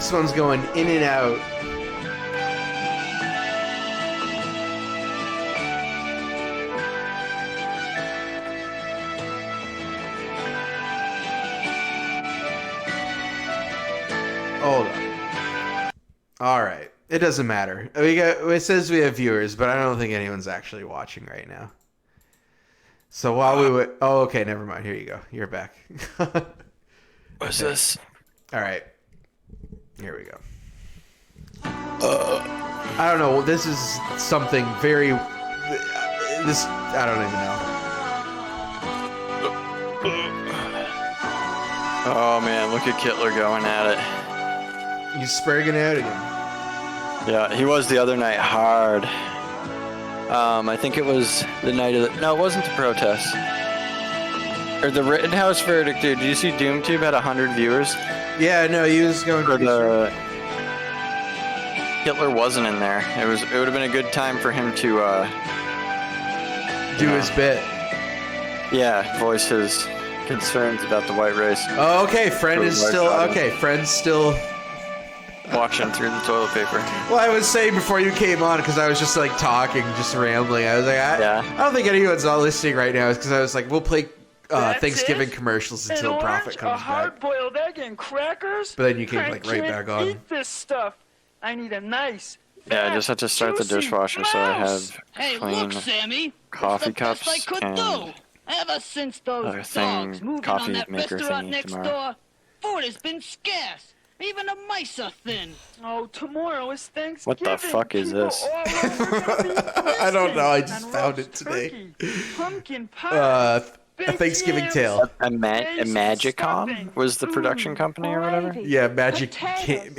This one's going in and out. Hold on. All right. It doesn't matter. It says we have viewers, but I don't think anyone's actually watching right now. So while we were... Oh, okay. Never mind. Here you go. You're back. What's this? All right. Here we go. I don't know. This is something very... This... I don't even know. Oh, man. Look at Kittler going at it. He's spragging out again. Yeah, he was the other night hard. I think it was the night of the... No, it wasn't the protest. Or the Rittenhouse verdict, dude. Did you see DoomTube had 100 viewers? Yeah, no, he was going... For the... Hitler wasn't in there. It would have been a good time for him to... do his bit. Yeah, voice his concerns about the white race. Oh, okay, friend is still... Okay, friend's still... Watching through the toilet paper. Well, I was saying before you came on, because I was just like talking, just rambling. I was like, I don't think anyone's not listening right now, because I was like, we'll play Thanksgiving commercials until Prophet comes back. A hard-boiled egg and crackers. But then you came like right back on. Eat this stuff. I need a nice. Yeah, I just had to start the dishwasher, so I have clean Sammy, coffee cups I could and do. Ever since those dogs moved in on that restaurant next door, food has been scarce. Even the mice are thin. Oh, tomorrow is Thanksgiving. What the fuck is this? I don't know. I just found it today. Pumpkin pie. A Thanksgiving Tale. Magicom was the production company or whatever? Yeah, Image Can.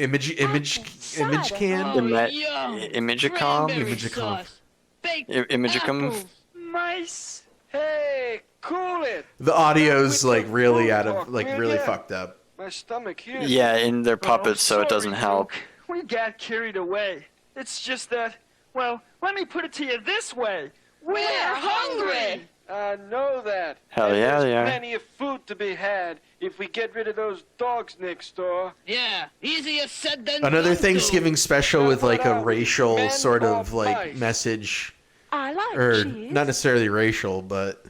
Imagicom. Mice. Hey, cool it. The audio's like really really fucked up. My stomach here. Yeah, and they're puppets, so it doesn't help. We got carried away. It's just that, well, let me put it to you this way. We're hungry. I know that. Hell yeah, they are. There's plenty of food to be had if we get rid of those dogs next door. Yeah, easier said than Another done, Thanksgiving special with like a racial sort of like message. I like or cheese. not necessarily racial, but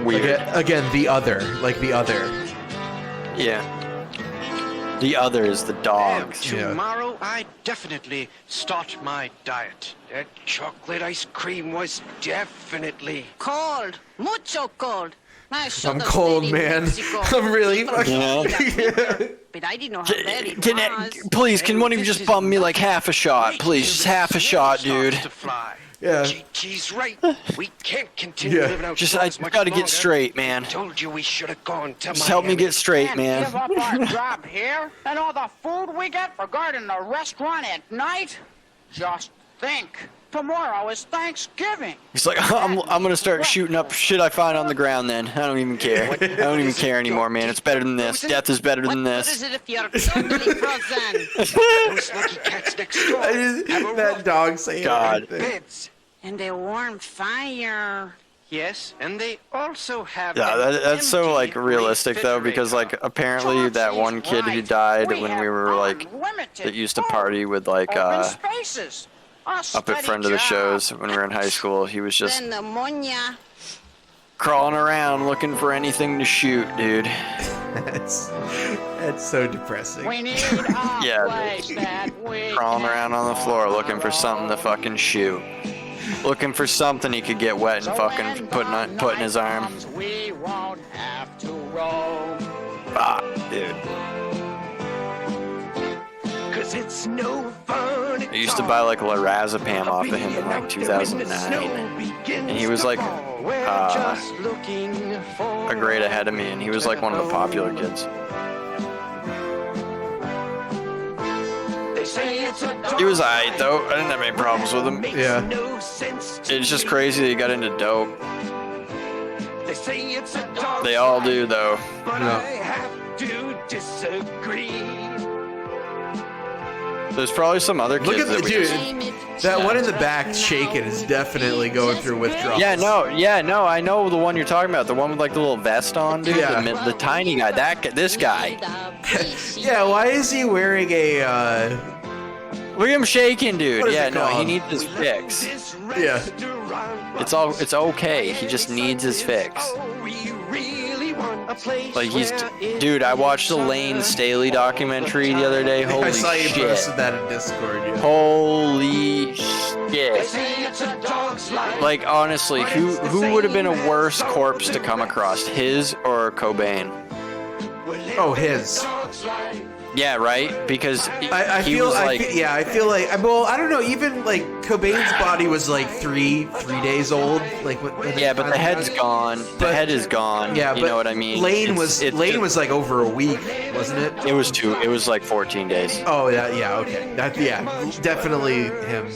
weird. Again, the other, like the other. Yeah. The other is the dogs. Tomorrow I definitely start my diet. That chocolate ice cream was definitely cold, mucho cold. I'm cold, man. I'm really fucking. But I didn't know how bad it was. Please, can one of you just bum me like half a shot? Please, just half a shot, dude. Yeah. She's right. We can't continue living out. Just I gotta get straight, man. Told you we should have gone to Just help me get straight, man. Give up our job here and all the food we get for guarding the restaurant at night? Just think. Tomorrow is Thanksgiving. He's like, I'm gonna start shooting up shit I find on the ground then. I don't even care. I don't even care anymore, man. It's better than this. Death is better than this. What is it if you're totally frozen? Those lucky cats next door. That dog saying God. Beds. And a warm fire. Yes, and they also have. Yeah, that's so like realistic though, because like apparently that one kid who died when we were like that used to party with like up at friend of the shows when we were in high school. He was just pneumonia. crawling around looking for anything to shoot, dude. That's so depressing. We need a Yeah, place that we crawling around on the floor looking for something to fucking shoot. Looking for something he could get wet and fucking put in his arm. We won't have to roam. Ah, dude. Cause it's no fun. I used to buy like lorazepam off of him in like 2009, and he was like a grade ahead of me, and he was like one of the popular kids. He was alright though. I didn't have any problems with him. Yeah. It's just crazy that he got into dope. They all do though. But I have to disagree. There's probably some other kids Look at that the we dude. just- That one in the back shaking is definitely going through withdrawals. Yeah, no, I know the one you're talking about. The one with like the little vest on, dude. Yeah. The tiny guy. This guy. Yeah, why is he wearing a, Look at him shaking, dude. What is Yeah, it no, he called? needs his fix. yeah. It's okay. He just needs his fix. Like dude, I watched the Lane Staley documentary the other day. Holy I saw you shit. posted that in Discord. Yeah. Holy shit. Like honestly, who would have been a worse corpse to come across, his or Cobain? Oh, his. Yeah, right? Because I he feel was like, like, I feel like, well, I don't know. Even like Cobain's body was like three days old. Like, when yeah, but the head's gone. The But- head is gone. Yeah, you but know what I mean? Lane It's was like over a week, wasn't it? It was like 14 days. Oh yeah, okay. Definitely him.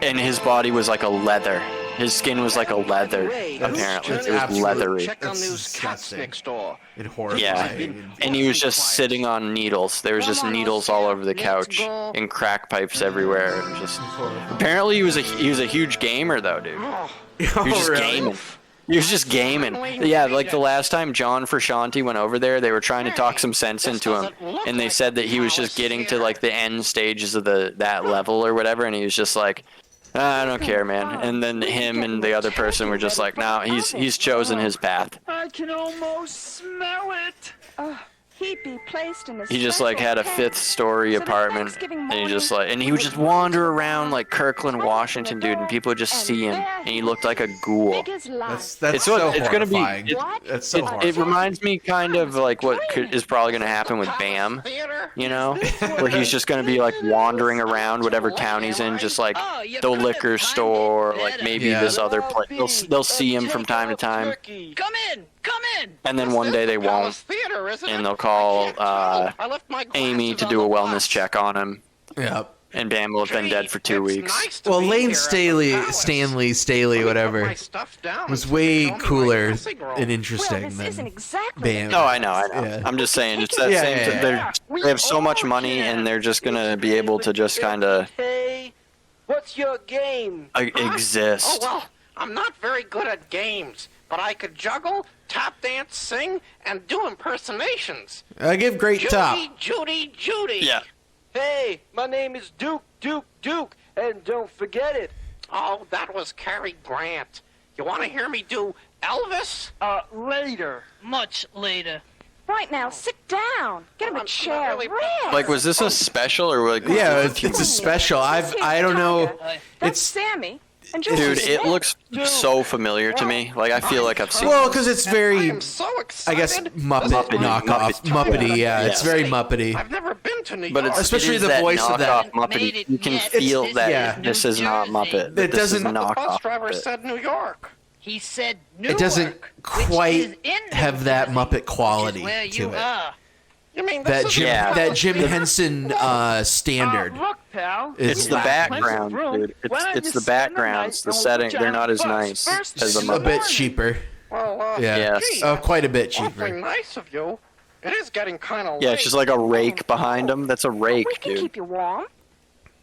And his body was like a leather. His skin was like a leather, apparently. that's It was absolute- leathery. Check on That's those cats disgusting. next door. And horrifying. Yeah, and he was just sitting on needles. There was just needles all over the couch and crack pipes everywhere. And just apparently he was a huge gamer though, dude. He was just gaming. He was just gaming. Yeah, like the last time John Frusciante went over there, they were trying to talk some sense into him, and they said that he was just getting to like the end stages of that level or whatever, and he was just like, I don't care, man. And then him and the other person were just like, no, he's chosen his path. I can almost smell it. He'd be placed in a He just like had a 5th-story apartment, and he would just wander around like Kirkland, Washington, dude, and people would just see him, and he looked like a ghoul. That's It's so it's gonna be. horrifying. That's so horrifying. It reminds me kind of like what is probably gonna happen with Bam, you know, where he's just gonna be like wandering around whatever town he's in, just like the liquor store, like maybe Yeah. this other place. They'll see him from time to time, Come in. and then one day they won't, and they'll call Amy to do a wellness check on him, Yeah. and Bam will have been dead for 2 weeks. Well, Lane Staley, whatever, was way cooler and interesting than Bam. No, I know. Yeah. I'm just saying, it's that Yeah, same. yeah, yeah. They have so much money, and they're just gonna be able to just kind of Hey, what's your game? exist. Oh, well, I'm not very good at games, but I could juggle, tap dance, sing, and do impersonations. I give great top. Judy. Yeah. Hey, my name is Duke, and don't forget it. Oh, that was Cary Grant. You want to hear me do Elvis? Later. Much later. Right now, sit down. Get him a I'm chair. really- Rest. Like, was this a special or like? Yeah, it's a special. I don't know. That's It's Sammy. And George Dude, Smith. it looks so familiar to me. Like I feel like I've seen. well, because it's I very, am so I excited. guess, Muppet knockoff, Muppety. Yeah, it's very Muppety. I've never been to New But York. it's Especially it is the that voice of that. knockoff Muppety. Made it You can yet. feel It's- that yeah. this is not Muppet. that It this is doesn't- the bus knockoff driver Muppet. said New York. He said Newark, It doesn't which quite is in have New that Jersey, Muppet which is quality where to you it. are. You mean That this Jim, is Yeah. that Jim Henson standard. Look, pal. Is It's the lacking. background, dude. It's the backgrounds. The setting, they're not as nice as the A Muppet. bit cheaper. Well, Yeah. Yes. gee, Quite a bit awfully cheaper. nice of you. It is getting kind of Yeah, late. it's just like a rake behind him. That's a rake, We can dude. keep you warm.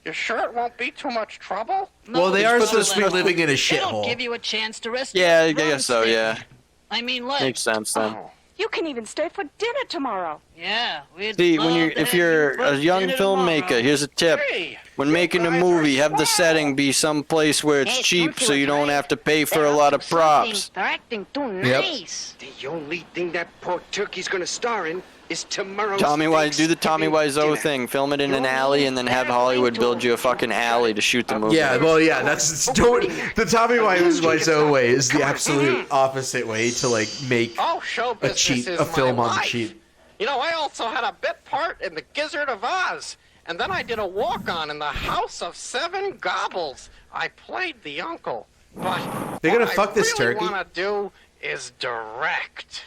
You sure it won't be too much trouble? Well, they are Just put supposed to be this- living in a It'll give shithole. you a chance to rest. Yeah, I your guess so. run Yeah, stick. I mean, like, makes sense then. Oh. You can even stay for dinner tomorrow. yeah. We'd See, love to if have you're you a roast young dinner filmmaker, tomorrow. here's a tip. Hey, When you making a guys movie, are have the swell. setting be someplace where it's Hey, cheap, don't so do you it, don't right? have to pay for a lot of props. They're acting too Yep. nice. The only thing that poor turkey's gonna star in is tomorrow's Tommy Wiseau, do the Tommy Thanksgiving Wiseau dinner. thing. Film it in an alley, and then have Hollywood build you a fucking alley to shoot the movie. Yeah, well, yeah, that's don't. The Tommy Wiseau way is the absolute opposite way to like make Oh, show a business cheap is a film my on the life. cheap. You know, I also had a bit part in The Gizzard of Oz, and then I did a walk-on in The House of Seven Gobbles. I played the uncle, but They're gonna what fuck this I really turkey? want to do is direct.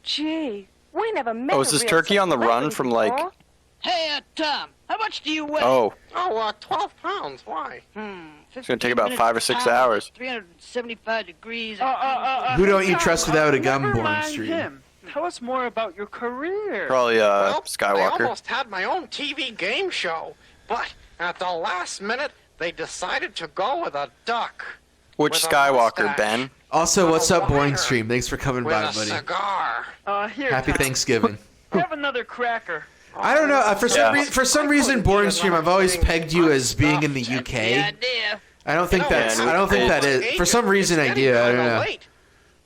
Gee, we never met. Oh, is a this real turkey on the run celebrity from, like- before. Hey, Tom, how much do you weigh? Oh, Oh, 12 pounds. Why? it's gonna take about 5 or 6 hours. 375 degrees. Who don't you trust without a Never Gumborn mind stream? him. Tell us more about your career. Probably Well, I Skywalker. almost had my own TV game show. But at the last minute, they decided to go with a duck. Which With a Skywalker, mustache. Ben? Also, what's up, Boring Wire. Stream? Thanks for coming With by, a buddy. cigar. Here, Happy Tom. Thanksgiving. Have another cracker. I don't know. Yeah. For some reason, Boring Stream, I've always pegged you as being in the UK. idea. I don't think that's. Yeah, I don't think that is. For some reason, I do. I don't know.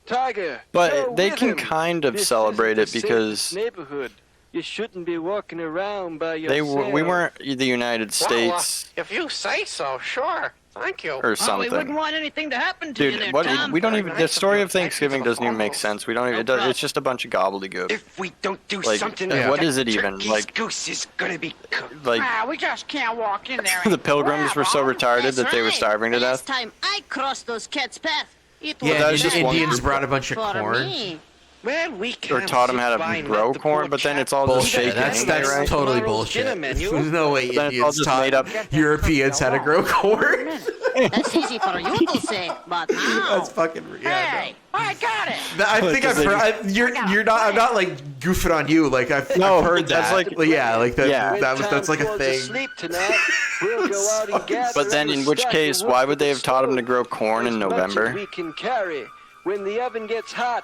Tiger. But go they with can him. kind of This celebrate isn't it the because safest neighborhood. You shouldn't be walking around by we yourself. weren't the United States Well, if you say so, sure. Thank you. or Oh, we something. wouldn't want anything to happen to you Dude, there, what? Tom. We don't even. The story of Thanksgiving doesn't even make sense. We don't even. It's just a bunch of gobbledygook. If we don't do Like, something, yeah. what that is it even? turkey's Like- goose is gonna be cooked. Like We just can't walk in there. the and Pilgrims were so grab 'em. retarded that they were Right. starving to Last death. time I crossed those cats' path, it was Yeah, that was just one Indians group. brought a bunch of for corn. me. Well, we Or can't taught them sit how by to and grow let the corn, poor but then chap it's all just Bullshit. fake. That's anyway, right? totally Tomorrow's bullshit. dinner menu. There's no way Then it's all Indians just taught made up. Europeans how to grow corn. That's easy for you to say, but now... That's fucking. Yeah, Hey, I got it. no. I think I've heard. You're not. I'm not like goofing on you. Like I've No, heard that's that. like- Yeah, like that. Yeah. That's like a thing. Asleep tonight, we'll go out and gather But then, in which case, why would they have taught them to grow corn in November? We can carry. When the oven gets hot,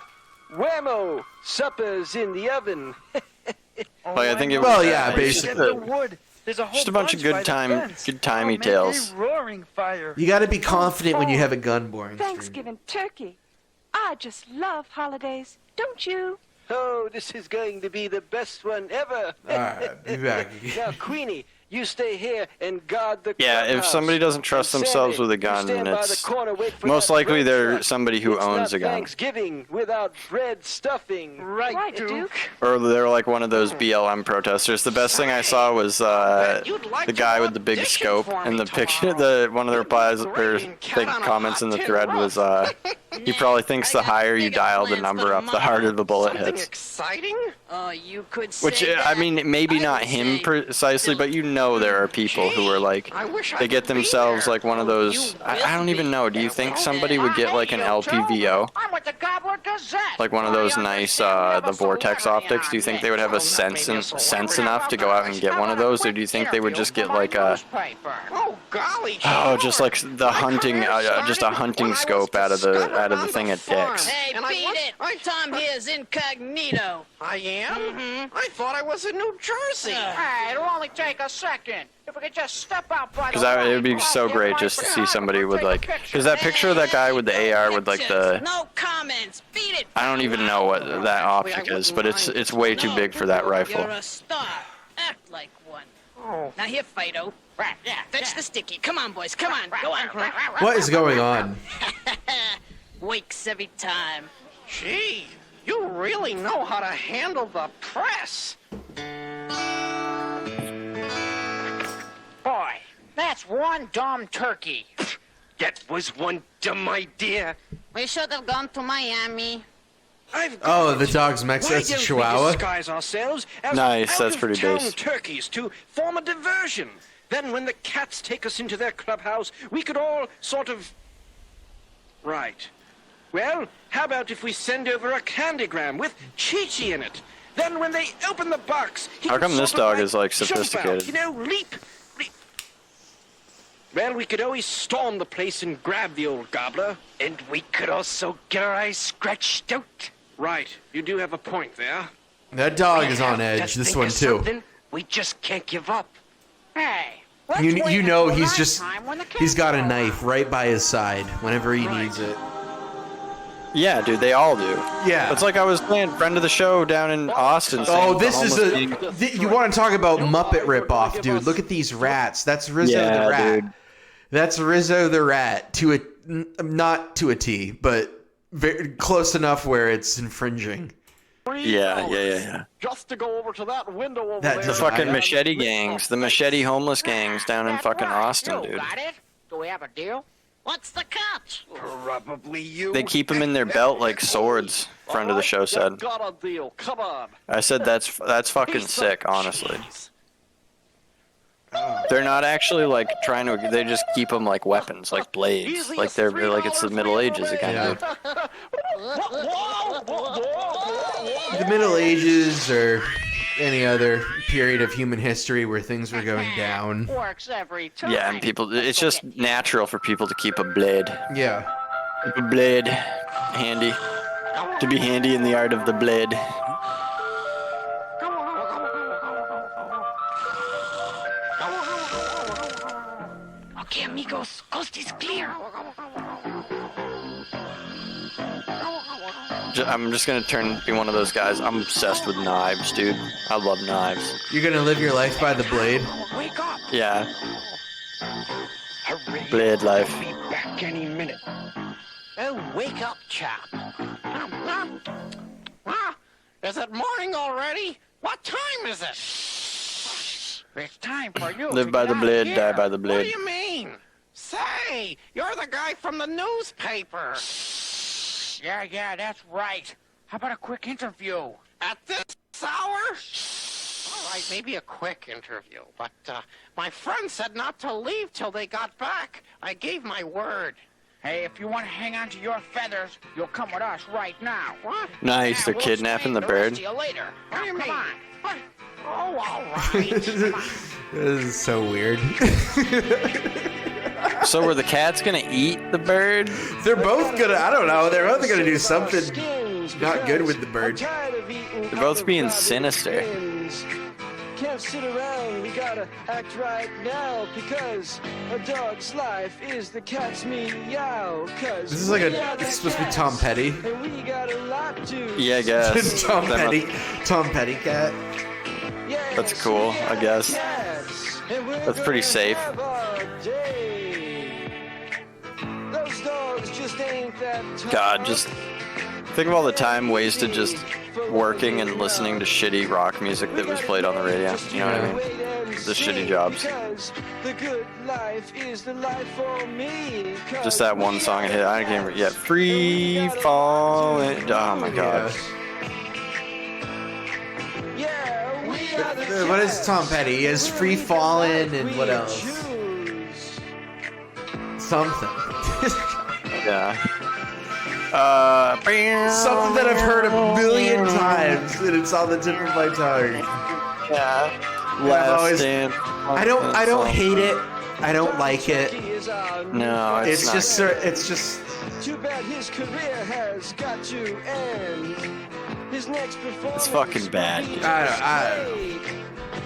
whammo! Supper's in the oven. Like, I think it was. Well, yeah, Get basically. the wood. There's a whole Just a bunch of good by the time- fence. good timey Make tales. a roaring fire. You got to be confident when you have a gun, Boring Stream. Thanksgiving turkey. I just love holidays, don't you? Oh, this is going to be the best one ever. All right, be back. Now, Queenie, you stay here and guard the Yeah, if clubhouse. somebody doesn't trust And themselves Sammy, with a you gun, stand by the it's corner, wait for most that likely bread they're truck. somebody who It's owns not a gun. Thanksgiving without bread stuffing. Right, Duke. Duke. Or they're like one of those BLM protesters. The best thing I saw was the guy with the big scope, and the picture, one of the replies or big comments in the thread was, he probably thinks the higher you dial the number up, the harder the bullet Something hits. exciting? Oh, you could say Which, that. I mean, maybe I not would him say precisely, but you know there are people who are like, I wish I they get could be themselves there. like one of those, I don't even know, do you think somebody would get like an LPVO? I'm with the Gobbler Gazette. Like one of those nice, the Vortex optics? Do you think they would have a sense enough to go out and get one of those, or do you think they would just get like a, Oh, golly. oh, just like the hunting, just a hunting scope out of the thing at Dick's? Hey, And I beat was- it! I- Tom here's incognito. I am? I thought I was in New Jersey. Hey, it'll only take a second. If we could just step out by the Because line, it would be I'll so get great my just to see photographer somebody to with take a like, picture. because that picture of that guy with the AR with like the, No comments. Beat it. I don't even know what that optic is, but it's way too big for that rifle. You're a star. Act like one. Oh. Now here, Fido. Right, yeah, Fetch the sticky. Come on, boys. Come on. Go on. What is going on? Wakes every time. Gee, you really know how to handle the press. Boy, that's one dumb turkey. That was one dumb idea. We should have gone to Miami. I've Oh, the dog's Why Mexican. That's a don't we Chihuahua. disguise ourselves as Nice, that's pretty out-of-town base. turkeys to form a diversion? Then when the cats take us into their clubhouse, we could all sort of... Right. Well, how about if we send over a candygram with Chi-Chi in it? Then when they open the box, he How can come this sort of dog is, like, jump sophisticated? Out, you know, leap. Well, we could always storm the place and grab the old gobbler. And we could also get our eyes scratched out. Right, you do have a point there. That dog is on edge. This one too. We just can't give up. Hey, let's You wait know until he's that just time when the he's got a cats are knife right by his side whenever he needs it. Yeah, dude, they all do. Yeah. It's like I was playing friend of the show down in Austin. saying Oh, the this is homeless being- you want to talk about Muppet ripoff, dude? Look at these rats. That's Rizzo Yeah, the rat. dude. That's Rizzo the rat to a not to a T, but very close enough where it's infringing. Yeah. Just to go over to that window over That there. The does- fucking I- machete gangs, the machete homeless gangs down in That's fucking right. Austin, You dude. got it? Do we have a deal? What's the catch? Probably you. They keep them in their belt like swords, friend of the show said. Got a deal. Come on. I said that's fucking sick, honestly. They're not actually like trying to. They just keep them like weapons, like blades, like they're like it's the Middle Ages again. Yeah. Dude. The Middle Ages or any other period of human history where things were going down. Works every time. Yeah, and people, it's just natural for people to keep a blade. Yeah. Keep a blade handy. To be handy in the art of the blade. Okay, amigos, coast is clear. I'm just gonna be one of those guys. I'm obsessed with knives, dude. I love knives. You're gonna live your life by the blade? Wake up! Yeah, Hurry! blade life. I'll be back any minute. Oh, wake up, chap. Is it morning already? What time is it? It's time for you Live to by get the out blade, here. die by the What do blade. you mean? Say, you're the guy from the newspaper. Yeah, that's right. How about a quick interview? At this hour? All right, maybe a quick interview. But my friend said not to leave till they got back. I gave my word. Hey, if you want to hang on to your feathers, you'll come with us right now. What? Nice, Yeah, they're we'll kidnapping the explain rest bird. to you later. What do you Now, mean? come on. What? Oh, all right. Come on. This is so weird. So were the cats gonna eat the bird? They're both gonna, I don't know, they're both gonna do something not good with the bird. They're both being sinister. Can't sit around, we gotta act right now, because a dog's life is the cat's meow. This is like it's supposed to be Tom Petty. And we got a lot to. Yeah, I guess. Tom That Petty. Tom Petty cat. Yes, That's cool, we I got guess. cats, and we're That's pretty gonna safe. have our day. Those dogs just ain't that tough. God, just think of all the time wasted just working and listening to shitty rock music that was played on the radio. You know what I mean? The shitty jobs. The good life is the life for me. Just that one song I hit. I can't remember yet. Free falling. Oh my god. Yeah, we are the What is Tom Petty? He has Free Fallin' and what else? Something. Yeah. Something that I've heard a million times and it's on the tip of my tongue. Yeah. I've Last always- Dance. I don't hate it. I don't like it. No, It's not just good. it's just Too bad his career has got to end. His next performance It's fucking bad. will be I don't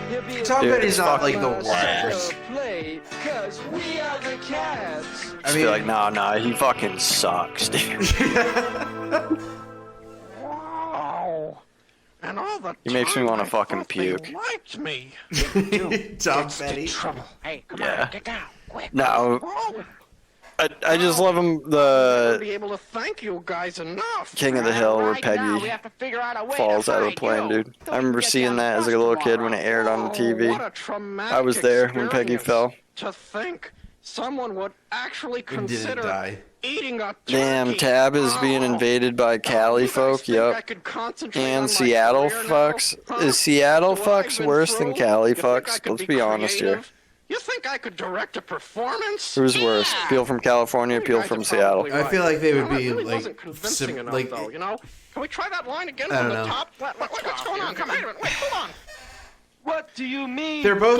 He'll be Tom Dude, Petty's it's not like fucking the bad. worst. play, 'cause we are the cats. I feel like, nah, he fucking sucks, dude. Wow. And all the He makes me time wanna I fucking thought they puke. liked me. Tom Petty. Trouble. Hey, come Yeah. on, get down, quick. No, Oh, I just love him. I'll The be able to thank you guys enough. King of the Hill where Right now, we Peggy have to figure out a way falls to out of the find plane, you. dude. I remember Get seeing down that as a bus little kid when it tomorrow. aired on the Oh, TV. what a traumatic I was there when Peggy experience. fell. To think someone would actually And didn't consider die. eating a Damn, turkey. Tab is being Oh. invaded by You Cali guys folk. think I Yup. could concentrate on And my Seattle career now? fucks. Huh? Is Seattle After what I've fucks been worse than through? Cali You think I fucks? could Let's be honest here. creative? You think I could direct a performance? Who's worse? People from California, You people guys from are Seattle. probably I feel like they would Well, that be really like wasn't convincing enough, like though. You know, can we try that line again I from don't the know. top? What's going on? Come on, wait, hold on. What do you mean? they're both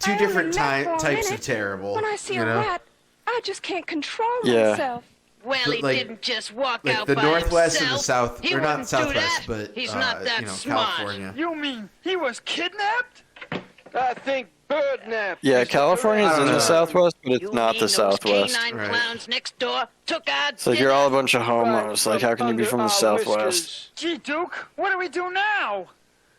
two I only different laugh for a types of minute. terrible. When I see you a know? rat, I just can't control Yeah. myself. Well, But, he like- didn't just walk Like out the by Northwest and the himself. South, He or not wouldn't do Southwest, that. but He's not that you know, smart. California. You mean he was kidnapped? I think birdnap. Yeah, is the California's I in don't the know. Southwest, but it's You not mean the those Southwest. canine Right. clowns next door took our It's like you're all a dinner? bunch of homos. Like, how can you be from the Southwest? Gee, Duke, what do we do now?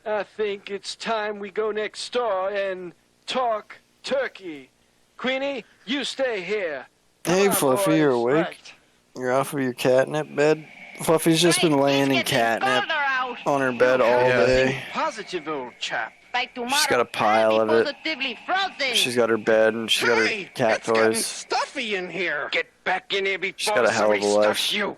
I think it's time we go next door and talk turkey. Queenie, you stay here. Hey, Come on, Fluffy, you're boys. awake? Right. You're off of your catnip bed? Fluffy's just been Hey, laying in let's get this catnip folder out. on her bed all Yeah. day. Positive, old chap. By tomorrow, She's got a pile I'll of be it. positively frozen. She's got her bed and she's got her Hey, cat it's getting toys. stuffy in here. Get back in here before She's got a hell of a somebody life. stuffs you.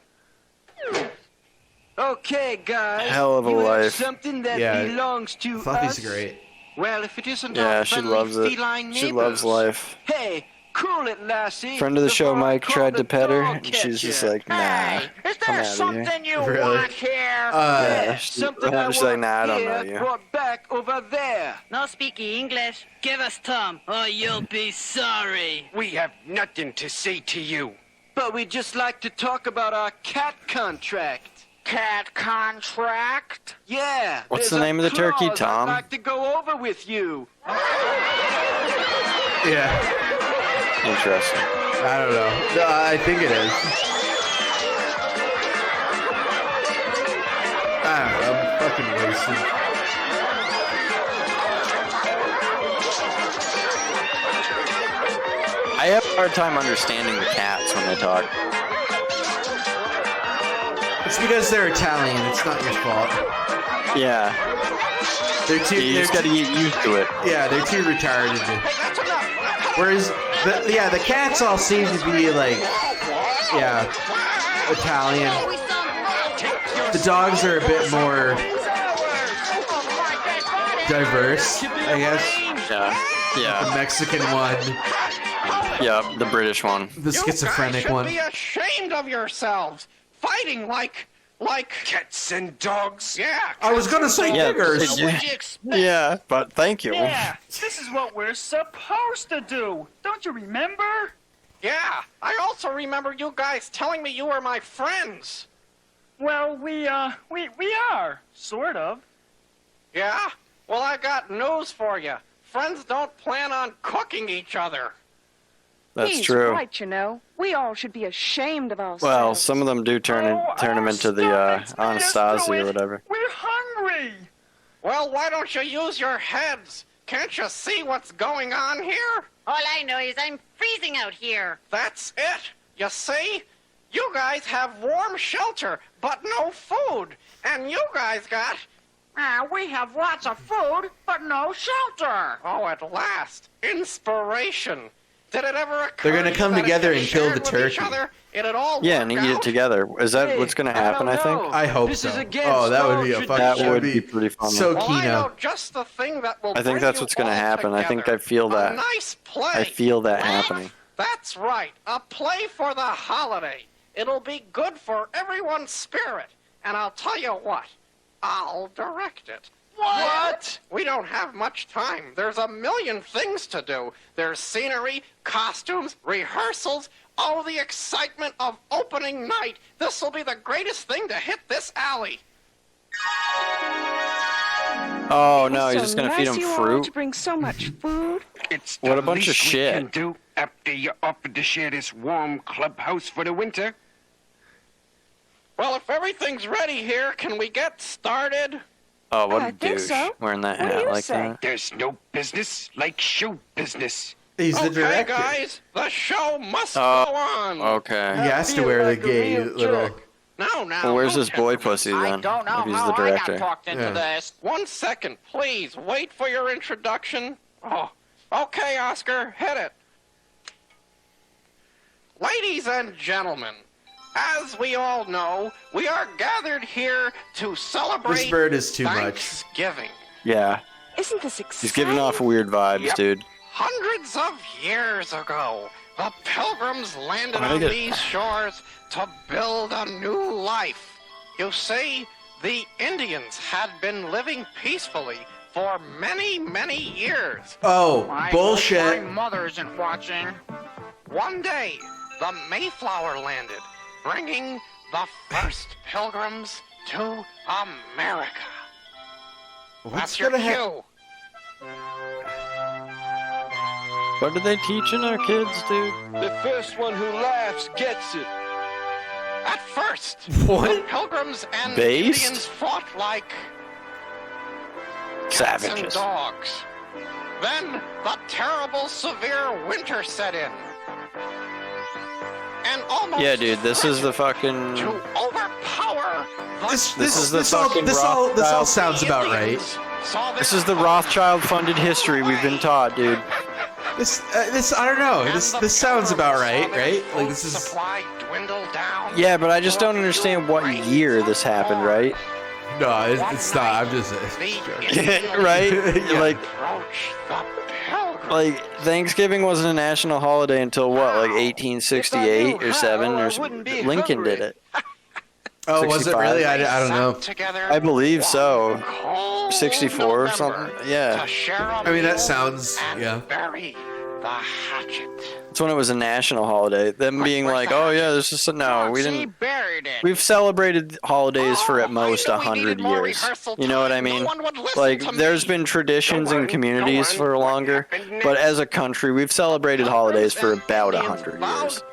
Okay, guys. Hell of a you have life. something that Yeah, belongs to Fluffy's us. great. Well, if it isn't Yeah, our she friendly loves it. feline She loves neighbors. life. Hey, Cool it, lassie. Friend of the show, before I Mike, call tried the to pet her, dog and she's just catcher. like, nah. Hey, is I'm there outta here. something you Really? want here? Yeah, Something I'm I just like, want nah, I don't here know you. brought back over there. No speaky English. Give us Tom, or you'll be sorry. We have nothing to say to you. But we'd just like to talk about our cat contract. Cat contract? Yeah. What's there's the a name of the turkey, clause Tom? I'd like to go over with you. Yeah. Interesting. I don't know. No, I think it is. I don't know. I'm fucking wasted. I have a hard time understanding the cats when they talk. It's because they're Italian. It's not your fault. Yeah, They're too. you just they're gotta too- get used to it. Yeah, they're too retarded. Whereas, the cats all seem to be like, yeah, Italian. The dogs are a bit more diverse, I guess. Yeah, The yeah, Mexican one, yeah. The British one. the schizophrenic you guys one. should be ashamed of yourselves. Fighting like Cats and dogs. yeah. I was gonna say Yeah, niggers. What'd you expect? Yeah, but thank you. Yeah, this is what we're supposed to do. Don't you remember? Yeah. I also remember you guys telling me you were my friends. Well, we are, sort of. Yeah? Well, I got news for you. Friends don't plan on cooking each other. That's He's true. right, you know. We all should be ashamed of ourselves. Well, some of them do turn them into the stomachs made us do Anastasia or it. whatever. We're hungry. Well, why don't you use your heads? Can't you see what's going on here? All I know is I'm freezing out here. That's it. You see? You guys have warm shelter, but no food. And you guys got... We have lots of food, but no shelter. Oh, at last. Inspiration. Did it ever occur They're gonna to you come that if together you and kill shared the with each turkey. other, it'd all Yeah, work and eat it out? together. Is that what's gonna happen? I think. I hope This so. is against Oh, that would be a all fucking. That That would be pretty funny. So Well, I know Kino. just the thing that will I think bring that's you what's gonna all happen. I think together. I feel that. A nice play. I feel that happening. That's right. A play for the holiday. It'll be good for everyone's spirit. And I'll tell you what. I'll direct it. What? We don't have much time. There's a million things to do. There's scenery, costumes, rehearsals, all the excitement of opening night. This'll be the greatest thing to hit this alley. Oh no, So he's just gonna feed nice him you all fruit. to bring so much food. It's What the a bunch of least we shit. can do after you offered to share this warm clubhouse for the winter. Well, if everything's ready here, can we get started? Oh, what I a think douche. so. Wearing that What do hat you like say? that. There's no business like show business. He's the Okay, director. guys, the show must Oh, go on. Okay. He has to feel wear the like a gay real little. jerk. Now, Well, where's no this boy temperament. pussy I then? don't know If he's how the I director. got talked into Yeah. this. 1 second, please. Wait for your introduction. Oh, okay, Oscar, hit it. Ladies and gentlemen, as we all know, we are gathered here to celebrate This bird is too much. Thanksgiving. Yeah, Isn't this exciting? he's giving off weird vibes, Yep. dude. Hundreds of years ago, the pilgrims landed Oh, I on get- these shores to build a new life. You see, the Indians had been living peacefully for many, many years. Oh, I hope bullshit. My mother isn't watching. One day, the Mayflower landed, bringing the first pilgrims to America. What's That's your gonna happen? cue. What are they teaching our kids, dude? The first one who laughs gets it. At first, the What? pilgrims and Based? Indians fought like cats and Savages. dogs. Then the terrible severe winter set in. And almost Yeah, dude, this is the fucking. to overpower the This is the this all fucking this all Rothschild. sounds about right. Indians saw This is the Rothschild-funded history we've been taught, dude. This I don't know. And This the this sounds about pilgrims right, saw their right? Like food this is supply dwindle down. Yeah, but I just don't understand what year this happened, right? no, it's not. I'm just The joking. Indians Right? Yeah. Like, approach the pilgrims. Like, Thanksgiving wasn't a national holiday until what, like 1868 or 7 or something? Lincoln did it. Oh, was it 65? really? I don't know. I believe so. 64 or something. Yeah. I mean, that sounds, yeah. Bury the hatchet. That's when it was a national holiday. Them being like, oh yeah, this is no, we didn't. We've celebrated holidays for at most 100 years. You know what I mean? Like, there's been traditions in communities for longer, but as a country, we've celebrated holidays for about 100 years.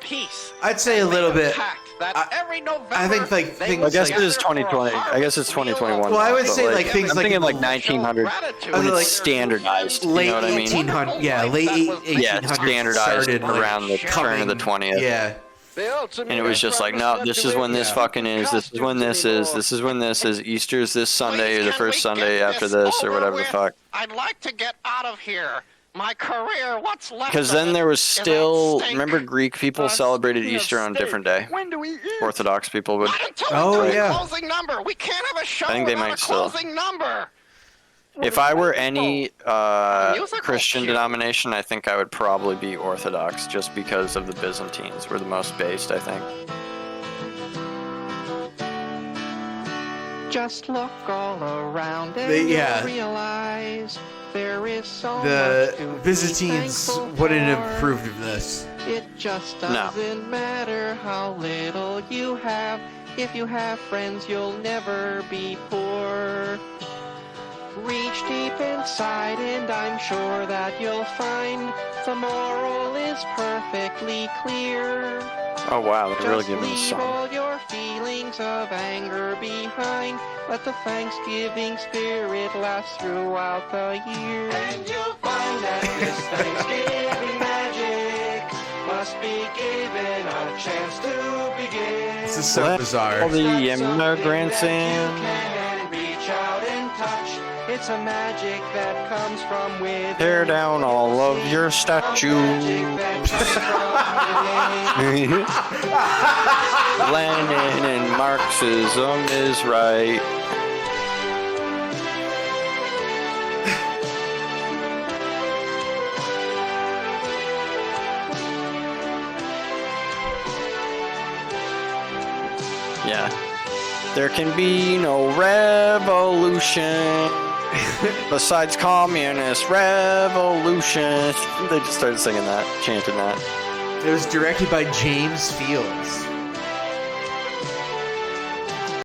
I'd say a little bit. I think like things. I guess like, it is 2020. I guess it's 2021. Well, I would but, say like things I'm like thinking like 1900 when it's like standardized. late You know what I mean? 1800. Yeah, late 1800s. Yeah, it's standardized started, around the turn of the 20th. Yeah. And it was just like, no, this is when this fucking is. This is when this is. This is when this is. Easter's this Sunday or the first Sunday after this or whatever the fuck. I'd like to get out of here. My career, what's left? Because then there was still, remember, Greek people celebrated Easter on a different day. When do we eat? Orthodox people would. Oh yeah. Closing number. We can't have a show I think they without might a still. closing number. If I were any Christian denomination, I think I would probably be Orthodox, just because of the Byzantines were the most based, I think. Just look all around and Yeah. realize there is so The much to be Byzantines thankful wouldn't have for. approved of this. It just No. doesn't matter how little you have. If you have friends, you'll never be poor. Reach deep inside and I'm sure that you'll find the moral is perfectly clear. Oh wow, they're really Just giving us leave some. all your feelings of anger behind. Let the Thanksgiving spirit last throughout the year. And you'll find that this Thanksgiving magic must be given a chance to begin. This is so Let bizarre. all the immigrants You in. can reach out and touch. It's a magic that comes from within. Tear down all of your statues. Lenin and Marxism is right. Yeah. There can be no revolution besides communist revolution. They just started singing that, chanting that. It was directed by James Fields.